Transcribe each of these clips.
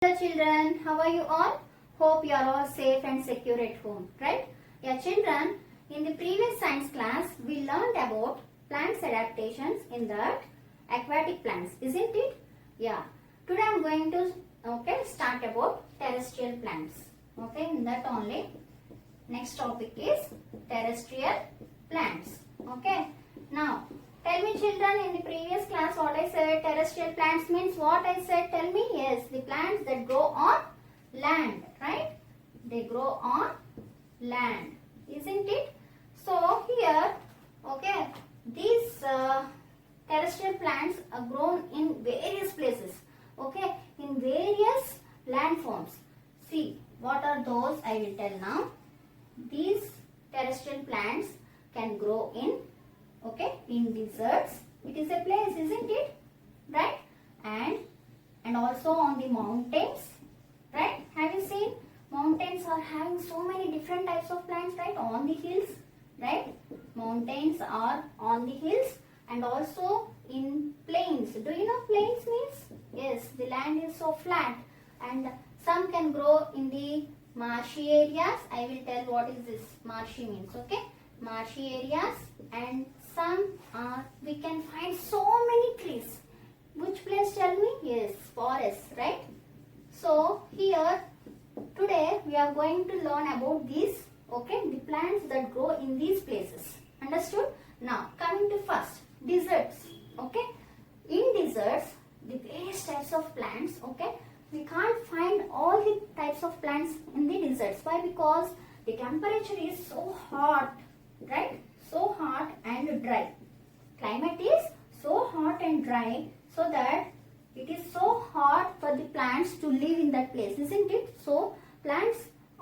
Hello children, how are you all? Hope you are all safe and secure at home, right? Yeah children, in the previous science class we learned about plants adaptations in that aquatic plants, isn't it? Yeah. Today I am going to start about terrestrial plants. Okay, in that only. Next topic is terrestrial plants. Okay. Now tell me children, in the previous class what I said, terrestrial plants means what I said, tell me. Yes, the plants that grow on land, right? They grow on land, isn't it? So here, okay, these terrestrial plants are grown in various places, okay, in various landforms. See, what are those I will tell now. These terrestrial plants can grow in deserts. It is a place, isn't it? Right? And also on the mountains, right? Have you seen mountains are having so many different types of plants, right? On the hills, right? Mountains are on the hills and also in plains. Do you know plains means? Yes, the land is so flat and some can grow in the marshy areas. I will tell what is this marshy means, okay? Marshy areas, and some we can find so many trees. Which place, tell me? Yes, forests, right? So here today we are going to learn about these, okay, the plants that grow in these places. Understood? Now coming to first, deserts. Okay, in deserts the various types of plants, okay, we can't find all the types of plants in the deserts. Why? Because the temperature is so hot, right? So hot and dry. Climate is so hot and dry, so that it is so hard for the plants to live in that place, isn't it? So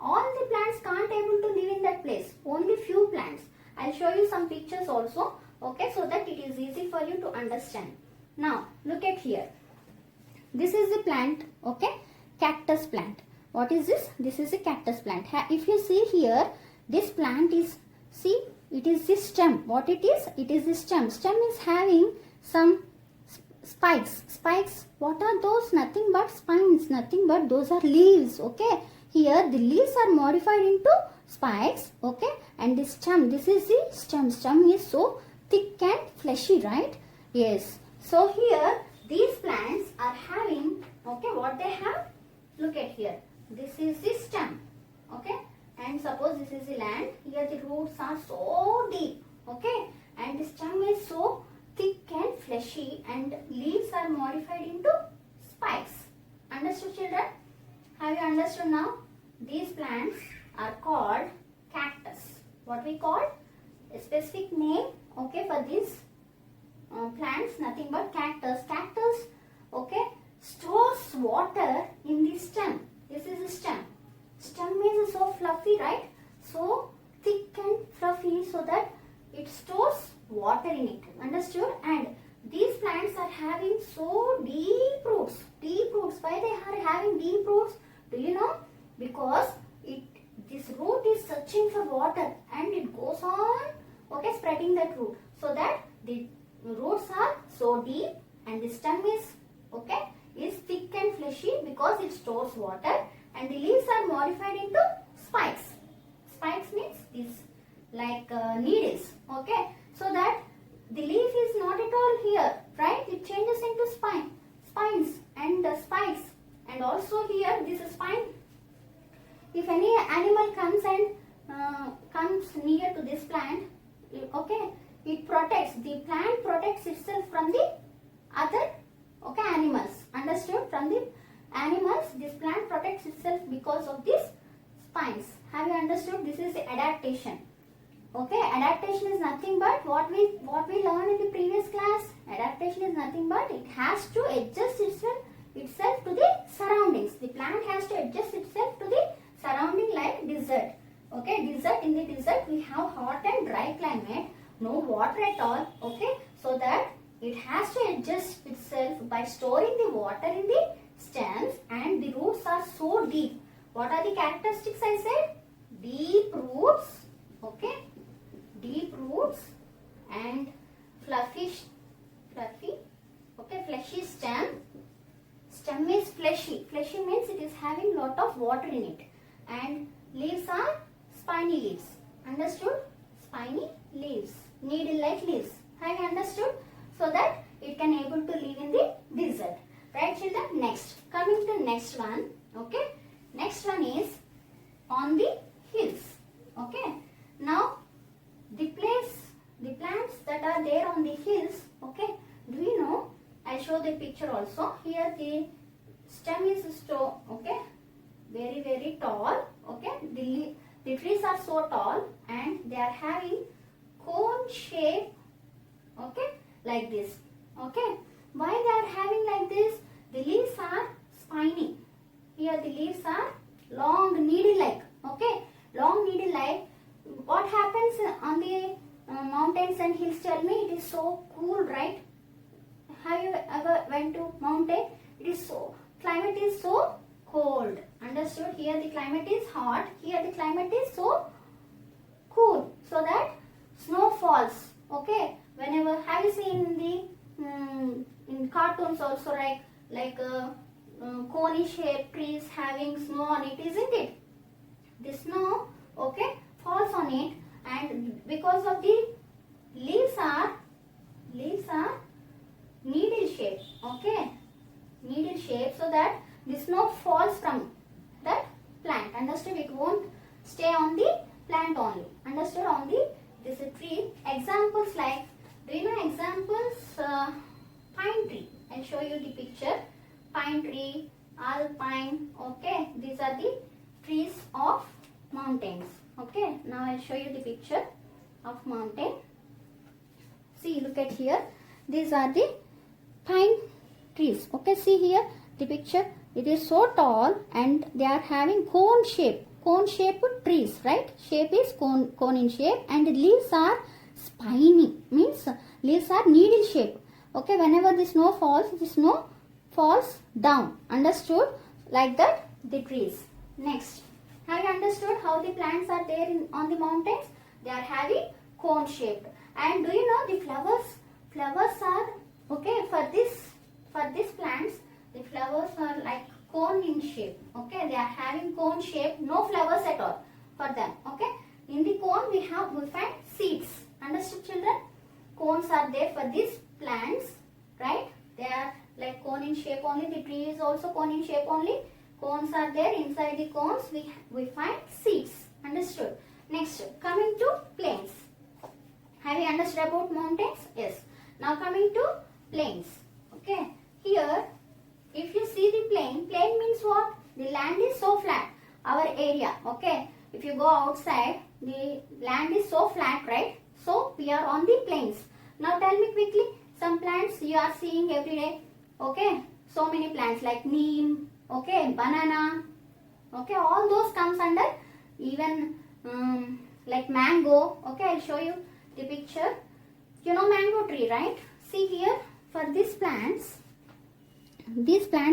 all the plants can't able to live in that place. Only few plants. I'll show you some pictures also, okay, so that it is easy for you to understand. Now look at here. This is the plant, okay, cactus plant. What is this? This is a cactus plant. If you see here, this plant is, see, it is the stem. What it is? It is the stem. Stem is having some spikes. Spikes, what are those? Nothing but spines. Nothing but those are leaves, okay. Here the leaves are modified into spikes, okay. And the stem, this is the stem. Stem is so thick and fleshy, right? Yes. So here these plants are having, okay, what they have? Look at here. This is the stem, okay. And suppose this is the land. Here the roots are so deep, okay. And the stem is so thick and fleshy, and leaves are modified into spikes. Understood children? Have you understood now? These plants are called cactus. What we call? A specific name, okay, for these plants, nothing but cactus. Cactus, okay, stores water in the stem. This is the stem. Stem is so fluffy, right? So thick and fluffy, so that it stores water in it. Understood? And these plants are having so deep roots. Deep roots. Why they are having deep roots? Do you know? Because this root is searching for water and it goes on, okay, spreading that root, so that the roots are so deep and the stem is, okay, is thick and fleshy because it stores water, and the leaves are modified into spikes. Spikes means these like needles, okay, so that the leaf is not at all here, right? It changes into spines and spikes, and also here this is spine. If any animal comes and comes near to this plant, okay, it protects, the plant protects itself from the other, okay, animals. Understood? From the animals, this plant protects itself because of these spines. Have you understood? This is the adaptation. Okay, adaptation is nothing but what we learned in the previous class. Adaptation is nothing but it has to adjust itself to the surroundings. The plant has to adjust itself to the surrounding, like desert. Okay, desert, in the desert we have hot and dry climate, no water at all, okay, so that it has to adjust itself by storing the water in the stems, and the roots are so deep. What are the characteristics I said? Deep roots, okay, deep roots and fluffy, okay, fleshy stem stem is fleshy. Fleshy means it is having lot of water in it. And leaves are spiny leaves. Understood? Spiny leaves. Needle-like leaves. Have you understood? So that it can able to live in the desert. Right children? Next. Coming to next one. Okay. Next one is on the hills. Okay. Now the plants that are there on the hills. Okay. Do you know? I'll show the picture also. Here the stem is so okay, very tall. Okay. The trees are so tall and they are having cone shape. Okay, like this. Okay. Why they are having like this? The leaves are spiny. Here the leaves are long needle-like. Okay, long needle-like. What happens on the mountains and hills? Tell me. It is so cool, right? Have you ever went to mountain? It is so, climate is so cold. Understood? Here the climate is hot. Here the climate is so cool. So that snow falls. Okay. Whenever, have you seen the in cartoons also, like coney shaped trees having snow on it, isn't it? The snow, okay, falls on it, and because of the leaves are needle shape. Okay, needle shape, so that the snow falls from that plant. Understood? It won't stay on the plant only. Understood? On the this tree. Examples like, do you know examples? Pine tree. I'll show you the picture. Pine tree, alpine. Okay, these are the trees of mountains. Okay, now I'll show you the picture of mountain. See, look at here. These are the pine trees. Okay, see here the picture. It is so tall and they are having cone shape. Cone shaped trees, right? Shape is cone in shape, and the leaves are spiny. Means leaves are needle shape. Okay, whenever the snow falls down. Understood? Like that the trees. Next, have you understood how the plants are there on the mountains? They are having cone shaped. And do you know the flowers? Flowers are okay for this plants. The flowers are like cone in shape. Okay, they are having cone shape. No flowers at all for them. Okay, in the cone we find seeds. Understood, children? Cones are there for these plants, right? They are like cone in shape only. The tree is also cone in shape only. Cones are there. Inside the cones we find seeds. Understood? Next, coming to plains. Have you understood about mountains? Yes. Now coming to plains. Okay. Here, if you see the plain means what? The land is so flat. Our area. Okay. If you go outside, the land is so flat, right? So we are on the plains. Now tell me quickly, some plants you are seeing every day. Okay. So many plants like neem. Okay. Banana. Okay. All those comes under, even like mango. Okay. I'll show you the picture. You know mango tree, right? See here, for these plants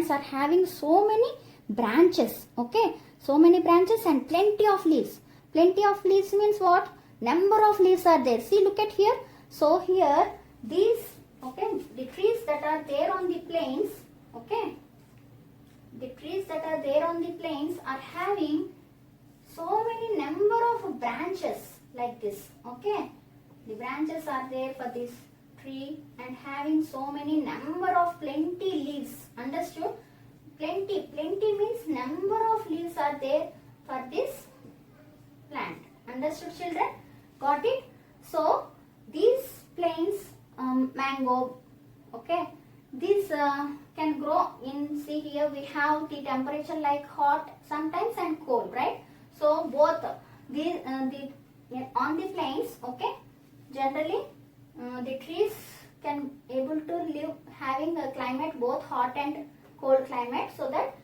are having so many branches. Okay. So many branches and plenty of leaves. Plenty of leaves means what? Number of leaves are there. See, look at here. So here, these, okay, the trees that are there on the plains, okay, the trees that are there on the plains are having so many number of branches like this. Okay, the branches are there for this tree and having so many number of plenty leaves. Understood? Plenty means number of leaves are there for this plant. Understood, children? Got it? So these plains, mango, okay, these can grow in, see here we have the temperature like hot sometimes and cold, right? So both these on the plains, okay, generally the trees can able to live having a climate both hot and cold climate, so that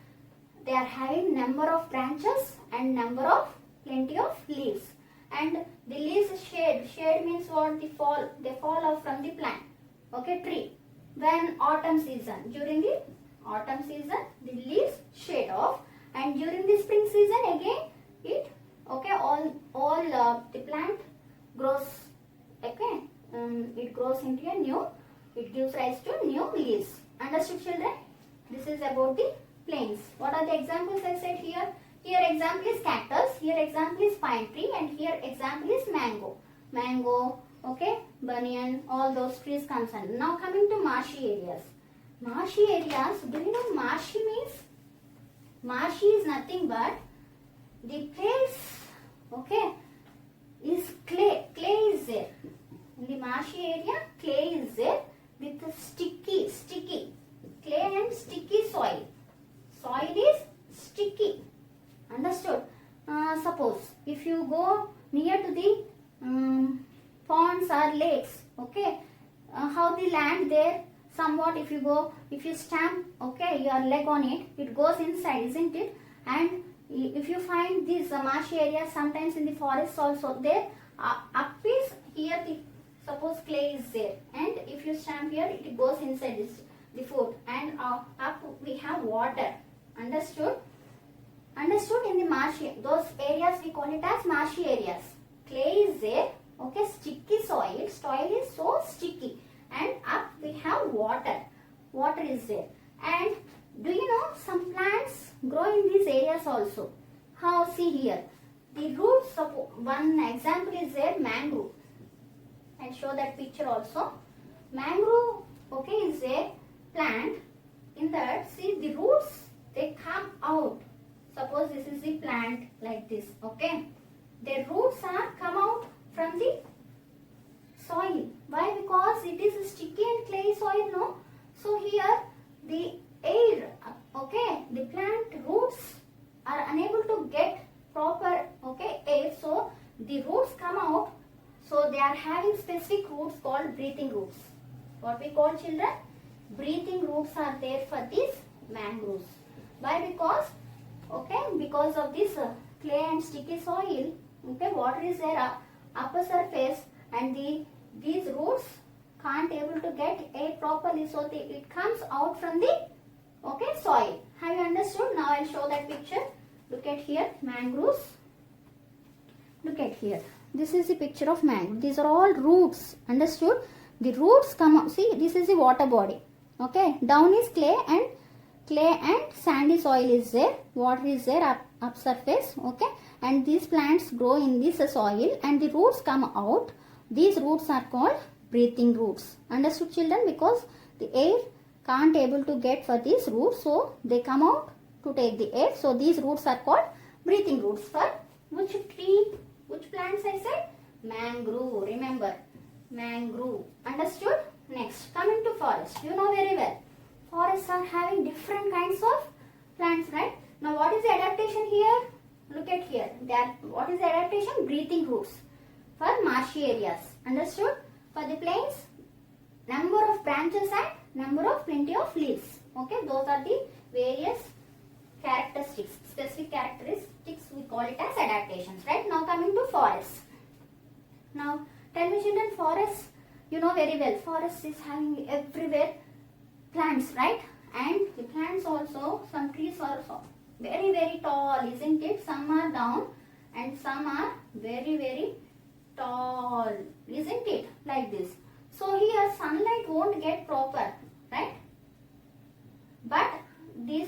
they are having number of branches and number of plenty of leaves. And the leaves shade means what? They fall off from the plant, okay, tree. When autumn season, during the autumn season the leaves shade off, and during the spring season again it, okay, all the plant grows, okay, it grows into a new, it gives rise to new leaves. Understood, children? This is about the plains. What are the examples I said here? Here example is cactus, here example is pine tree, and here example is mango. Mango, okay, banyan, all those trees comes under. Now coming to marshy areas. Marshy areas, do you know marshy means? Marshy is nothing but the place, okay, is clay. Clay is there. In the marshy area, clay is there with a sticky, clay and sticky soil. Soil is sticky. Understood? Suppose if you go near to the ponds or lakes, okay, how the land there, somewhat if you stamp, okay, your leg on it, it goes inside, isn't it? And if you find these marshy areas, sometimes in the forests also, there up is here the, suppose clay is there, and if you stamp here, it goes inside the foot, and up we have water. Understood? Understood? In the marshy, those areas we call it as marshy areas. Clay is there, okay, sticky soil is so sticky, and up we have water is there. And do you know some plants grow in these areas also? How? See here, the roots of one example is there, mangrove. I'll show that picture also. Mangrove, okay, is a plant. In that, see the roots, they come out. Suppose this is the plant like this, okay. The roots are come out from the soil. Why? Because it is a sticky and clay soil, no? So here the air, okay, the plant roots are unable to get proper, okay, air. So the roots come out. So they are having specific roots called breathing roots. What we call, children? Breathing roots are there for these mangroves. Why? Because, okay, because of this clay and sticky soil, okay, water is there upper surface, and these roots can't able to get air properly, so it comes out from the, okay, soil. Have you understood? Now I'll show that picture. Look at here, mangroves. Look at here. This is the picture of mangrove. These are all roots. Understood? The roots come out. See, this is the water body. Okay, down is clay and sandy soil is there. Water is there up surface. Okay, and these plants grow in this soil, and the roots come out. These roots are called breathing roots. Understood, children? Because the air can't able to get for these roots, so they come out to take the air. So these roots are called breathing roots. For which tree? Which plants I said? Mangrove. Remember, mangrove. Understood? Next, coming to forest. You know very well. Forests are having different kinds of plants, right? Now, what is the adaptation here? Look at here. What is the adaptation? Breathing roots for marshy areas. Understood? For the plains, number of branches and plenty of leaves. Okay, those are the various characteristics, specific characteristics, we call it as adaptations, right? Now coming to forests. Now tell me, children, forests, you know very well, forest is having everywhere plants, right? And the plants also, some trees are also very, very tall, isn't it? Some are down and some are very, very tall, isn't it? Like this. So here sunlight won't get proper, right? But the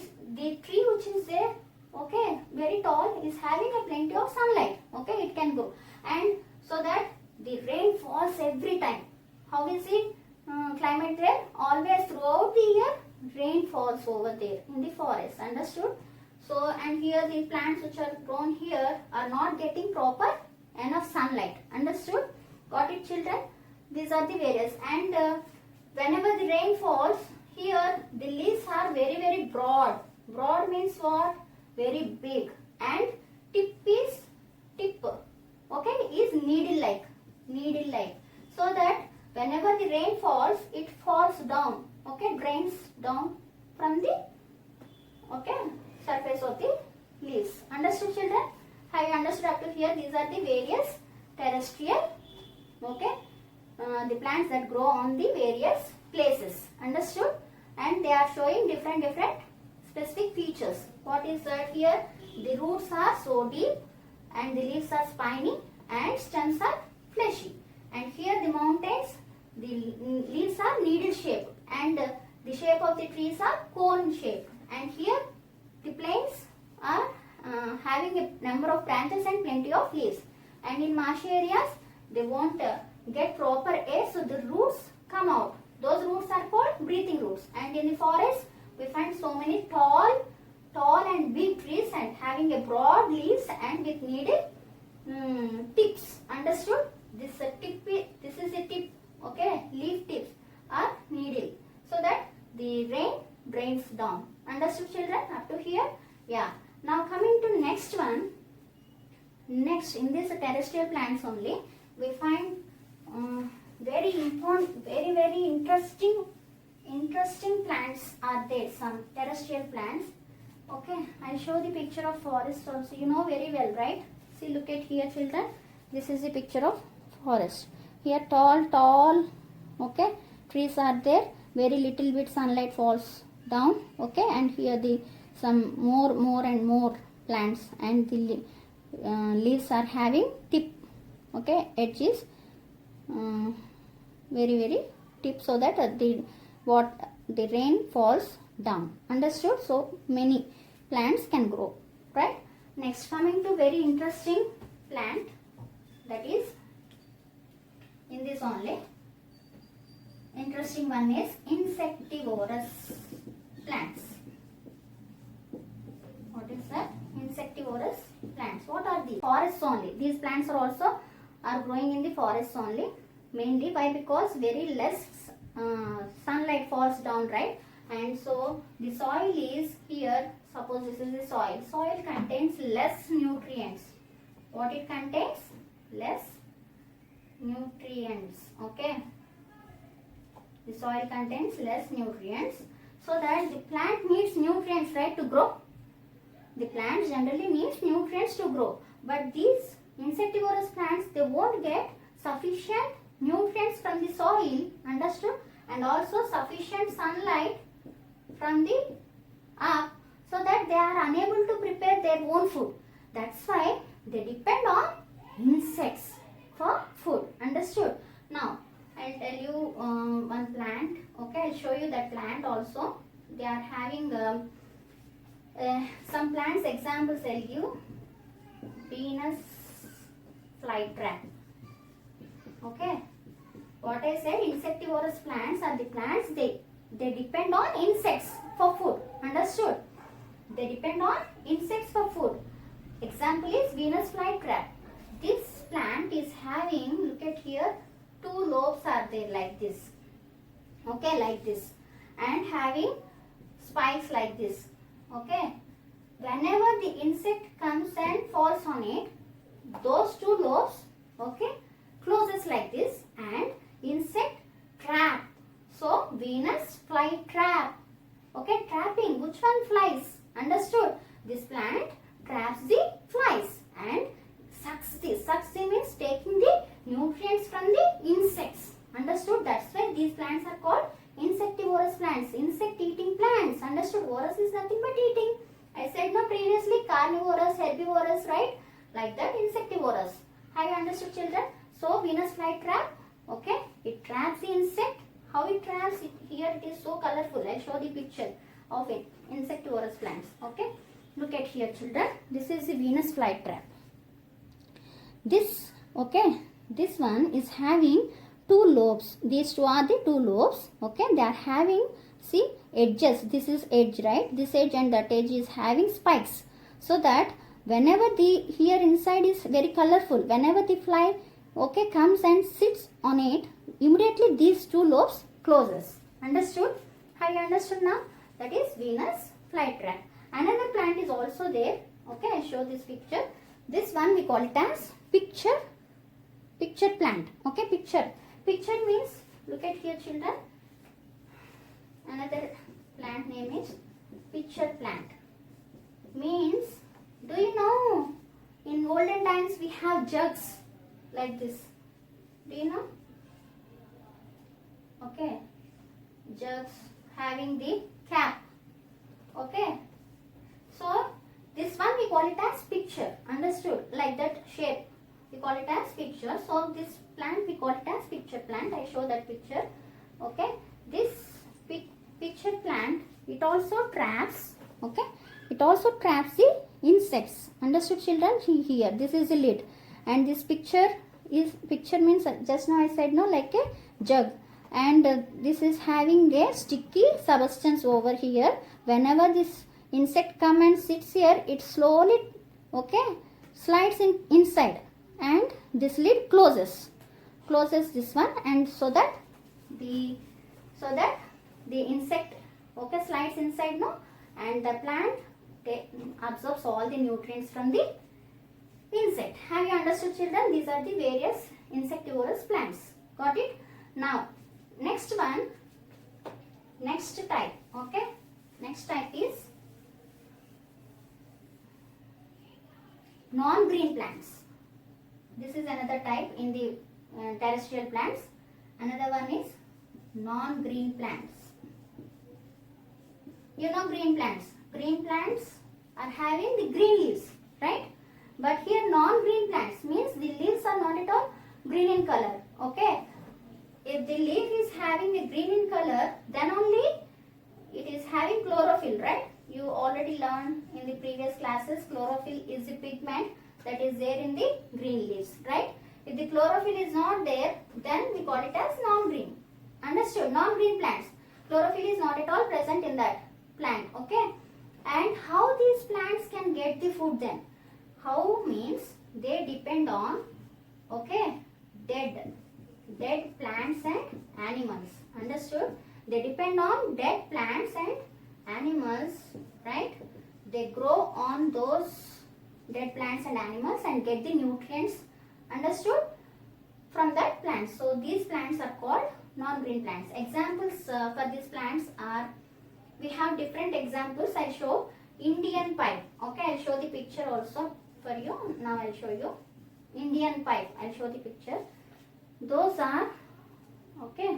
tree which is there, okay, very tall, is having a plenty of sunlight, okay, it can grow, and so that the rain falls every time. How is it climate there? Always throughout the year rain falls over there in the forest. Understood? So, and here the plants which are grown here are not getting proper enough sunlight. Understood? Got it, children? These are the various, and whenever the rain falls, here the leaves are very, very broad. Broad means what? Very big. And tip, okay, is needle-like. So that whenever the rain falls, it falls down. Okay, drains down from the, okay, surface of the leaves. Understood, children? Have you understood up to here? These are the various terrestrial, okay, the plants that grow on the various places. Understood? And they are showing different specific features. What is that here? The roots are so deep, and the leaves are spiny, and stems are fleshy. And here the mountains, the leaves are needle shaped, and The shape of the trees are cone shaped, and here the plants are having a number of branches and plenty of leaves. And in marshy areas, they won't get proper air, so the roots come out. Those roots are called breathing roots. And in the forest, we find so many tall and big trees and having a broad leaves and with needed tips. Understood? This is a tip. Okay, leaf tips are needed so that the rain drains down. Understood, children? Up to here? Yeah. Now coming to next one. Next, in this terrestrial plants only, we find very important, very interesting plants are there. Some terrestrial plants. Okay, I'll show the picture of forest also. You know very well, right? See, look at here, children. This is the picture of forest. Here, tall, okay, trees are there. Very little bit sunlight falls down. Okay, and here the some more and more plants, and the leaves are having tip. Okay, edges, very tip, so that the rain falls down. Understood? So many plants can grow, right? Next, coming to very interesting plant, that is in this only. Interesting one is insectivorous plants. What is that? Insectivorous plants. What are these? Forests only. These plants are growing in the forests only. Mainly why? Because very less sunlight falls down, right? And so the soil is here. Suppose this is the soil. Soil contains less nutrients. What it contains? Less nutrients. Okay. The soil contains less nutrients, so that the plant needs nutrients, right, to grow. The plant generally needs nutrients to grow, but these insectivorous plants, they won't get sufficient nutrients from the soil, understood, and also sufficient sunlight from the up, so that they are unable to prepare their own food. That's why they depend on insects for food. Understood? Now I'll tell you one plant. Okay, I'll show you that plant also. They are having some plants examples. I'll give Venus flytrap. Okay, what I said, insectivorous plants are the plants they depend on insects for food. Understood? They depend on insects for food. Example is Venus flytrap. This plant is having, look at here, 2 lobes are there like this. Okay, like this, and having spikes like this. Okay, whenever the insect comes and falls on it, those 2 lobes, okay, closes like this, and insect trap. So Venus fly trap. Okay, trapping. Which one? Flies. Understood? This plant traps the flies and sucks this. Sucks the means taking the nutrients from the insects. Understood? That's why these plants are called insectivorous plants. Insect eating plants. Understood? Vorous is nothing but eating. I said no previously, carnivorous, herbivorous, right? Like that, insectivorous. Have you understood, children? So Venus flytrap, okay, it traps the insect. How it traps it? Here it is so colorful. I'll show the picture of it. Insectivorous plants. Okay, look at here, children. This is the Venus flytrap. This, okay, this one is having 2 lobes. These 2 are the 2 lobes. Okay, they are having, see, edges. This is edge, right? This edge and that edge is having spikes, so that whenever the here inside is very colorful, whenever the fly, okay, comes and sits on it, immediately these 2 lobes closes. Understood? Have you understood now? That is Venus flytrap. Another plant is also there. Okay, I show this picture. This one we call it as picture plant. Okay, picture means, look at here, children. Another plant name is picture plant. Means, do you know, in olden times we have jugs like this. Do you know? Okay, jugs having the cap. Okay, so this one we call it as picture. Understood? Like that shape we call it as picture. So this plant we call it as picture plant. I show that picture. Okay, this picture picture plant, it also traps, okay, it also traps the insects. Understood children? Here, this is the lid, and this picture means just now I said no, like a jug, and this is having a sticky substance over here. Whenever this insect come and sits here, it slowly, okay, slides inside, and this lid closes this one, and so that the insect, okay, slides inside, no, and the plant absorbs all the nutrients from the insect. Have you understood children? These are the various insectivorous plants. Got it? Now next one, next type, okay, next type is non-green plants. This is another type in the terrestrial plants. Another one is non-green plants. You know green plants. Green plants are having the green leaves, right? But here non-green plants means the leaves are not at all green in color, okay? If the leaf is having a green in color, then only it is having chlorophyll, right? You already learned in the previous classes, chlorophyll is the pigment that is there in the green leaves, right? If the chlorophyll is not there, then we call it as non-green. Understood? Non-green plants. Chlorophyll is not at all present in that plant, okay? And how these plants can get the food then? How means they depend on, okay, dead plants and animals. Understood? They depend on dead plants and animals, right? They grow on those dead plants and animals and get the nutrients, understood, from that plant. So these plants are called non-green plants. Examples for these plants are, we have different examples. I'll show Indian pipe, okay, I'll show the picture also for you. Now I'll show you Indian pipe. I'll show the picture. Those are, okay,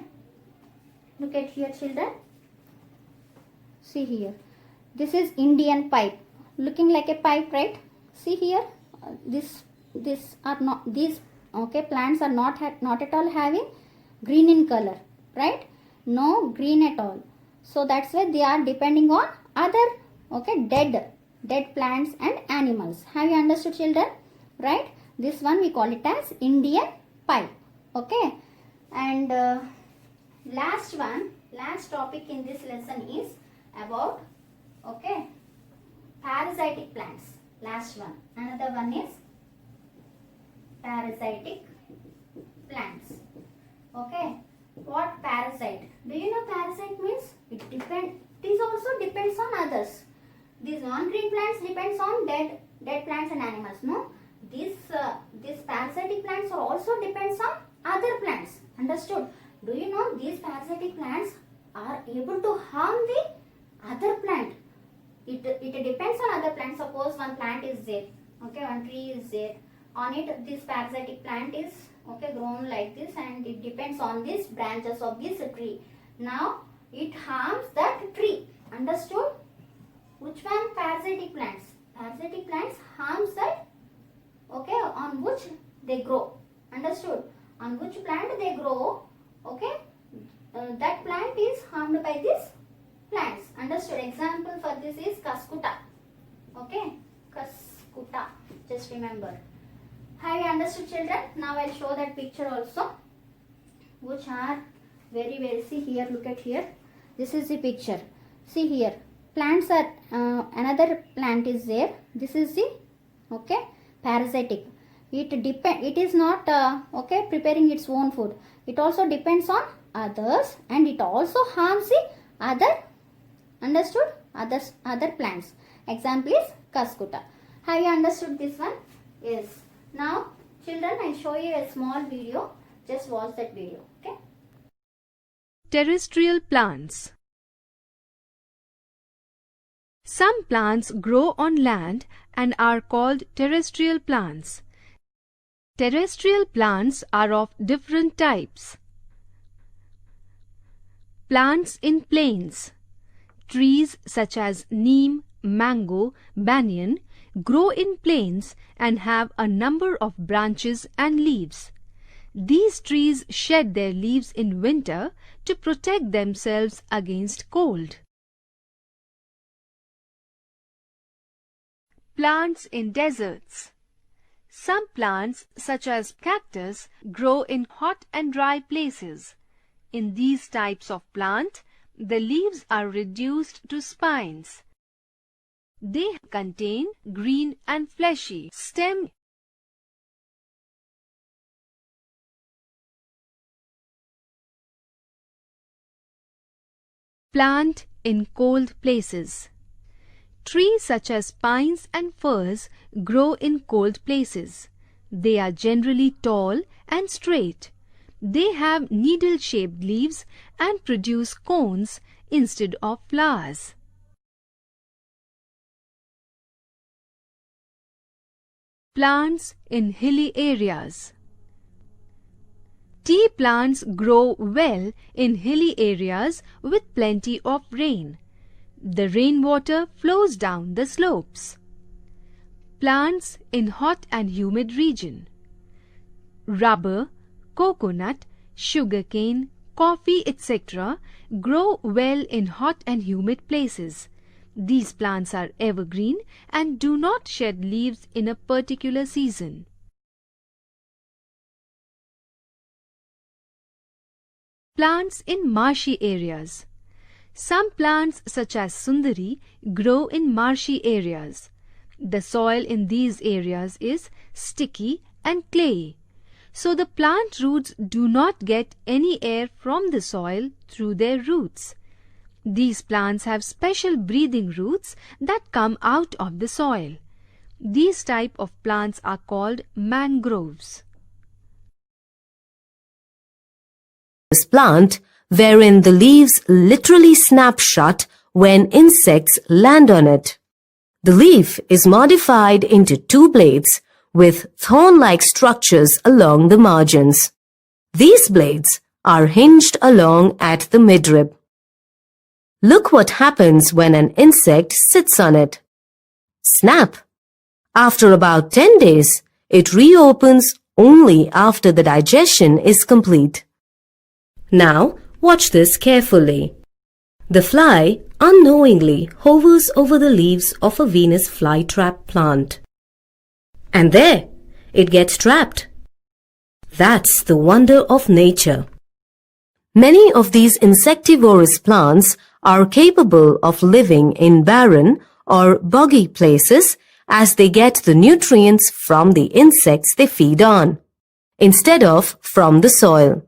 look at here children, see here, this is Indian pipe, looking like a pipe, right? See here, these are not, these, okay, plants are not at all having green in color, right? No green at all. So that's why they are depending on other, okay, dead plants and animals. Have you understood children? Right? This one we call it as Indian pipe, okay? And last topic in this lesson is about, okay, parasitic plants. Last one. Another one is parasitic plants. Okay. What parasite? Do you know parasite means? It also depends on others. These non-green plants depends on dead plants and animals. No, these parasitic plants also depends on other plants. Understood? Do you know these parasitic plants are able to harm the other plant? It depends on other plants. Suppose one plant is there, okay, one tree is there. On it, this parasitic plant is, okay, grown like this, and it depends on these branches of this tree. Now it harms that tree. Understood? Which one? Parasitic plants. Parasitic plants harms that, okay, on which they grow. Understood? On which plant they grow, okay, that plant is harmed by these plants. Understood? Example for this is Cuscuta. Okay, Cuscuta. Just remember. Have you understood children? Now I'll show that picture also, which are very, see here, look at here. This is the picture. See here, plants are, another plant is there. This is the, okay, parasitic. It is not, okay, preparing its own food. It also depends on others, and it also harms the other, understood, other plants. Example is Cuscuta. Have you understood this one? Yes. Now children, I'll show you a small video. Just watch that video, okay? Terrestrial plants. Some plants grow on land and are called terrestrial plants. Terrestrial plants are of different types. Plants in plains. Trees such as neem, mango, banyan grow in plains and have a number of branches and leaves. These trees shed their leaves in winter to protect themselves against cold. Plants in deserts. Some plants, such as cactus, grow in hot and dry places. In these types of plant, the leaves are reduced to spines. They contain green and fleshy stem. Plant in cold places. Trees such as pines and firs grow in cold places. They are generally tall and straight. They have needle-shaped leaves and produce cones instead of flowers. Plants in hilly areas. Tea plants grow well in hilly areas with plenty of rain. The rainwater flows down the slopes. Plants in hot and humid region. Rubber, coconut, sugarcane, coffee, etc. grow well in hot and humid places. These plants are evergreen and do not shed leaves in a particular season. Plants in marshy areas. Some plants such as sundari grow in marshy areas. The soil in these areas is sticky and clayey, so the plant roots do not get any air from the soil through their roots. These plants have special breathing roots that come out of the soil. These type of plants are called mangroves. This plant wherein the leaves literally snap shut when insects land on it. The leaf is modified into two blades with thorn-like structures along the margins. These blades are hinged along at the midrib. Look what happens when an insect sits on it. Snap! After about 10 days, it reopens only after the digestion is complete. Now, watch this carefully. The fly unknowingly hovers over the leaves of a Venus flytrap plant. And there, it gets trapped. That's the wonder of nature. Many of these insectivorous plants are capable of living in barren or boggy places as they get the nutrients from the insects they feed on, instead of from the soil.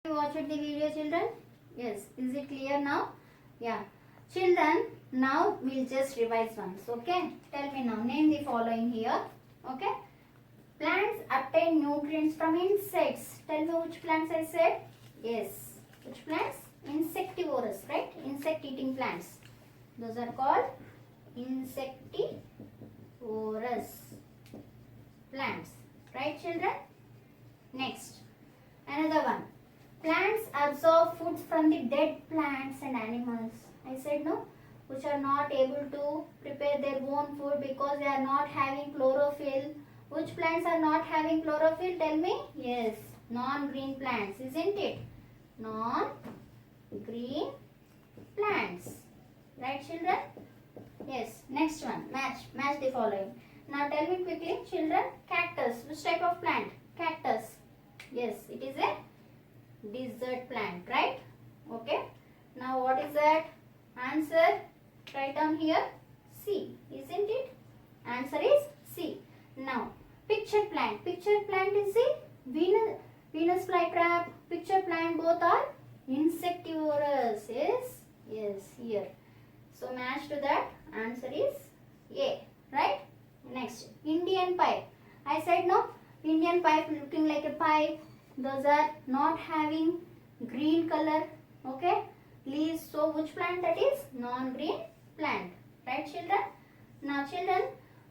You watched the video, children? Yes. Is it clear now? Yeah. Children, now we'll just revise once. Okay. Tell me now. Name the following here. Okay. Plants obtain nutrients from insects. Tell me which plants I said. Yes. Which plants? Insectivorous, right? Insect-eating plants. Those are called insectivorous plants. Right, children? Next. Another one. Plants absorb food from the dead plants and animals. I said no, which are not able to prepare their own food because they are not having chlorophyll. Which plants are not having chlorophyll? Tell me. Yes, non-green plants, isn't it? Non-green plants. Right, children? Yes. Next one. Match the following. Now tell me quickly, children. Cactus. Which type of plant? Cactus. Yes, it is a desert plant, right? Okay. Now what is that? Answer. Write down here. C. Isn't it? Answer is C. Now, picture plant. Picture plant is a Venus flytrap. Picture plant both are insectivorous. Yes, here. So match to that. Answer is A. Right? Next, Indian pipe. I said no. Indian pipe looking like a pipe. Those are not having green color. Okay. Leaves. So which plant that is? Non-green plant. Right, children? Now, children,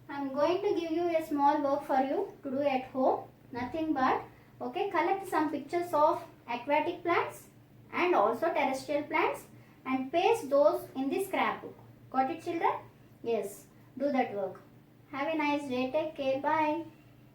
I am going to give you a small work for you to do at home. Nothing but, okay, collect some pictures of aquatic plants and also terrestrial plants and paste those in the scrapbook. Got it, children? Yes. Do that work. Have a nice day. Take care. Bye.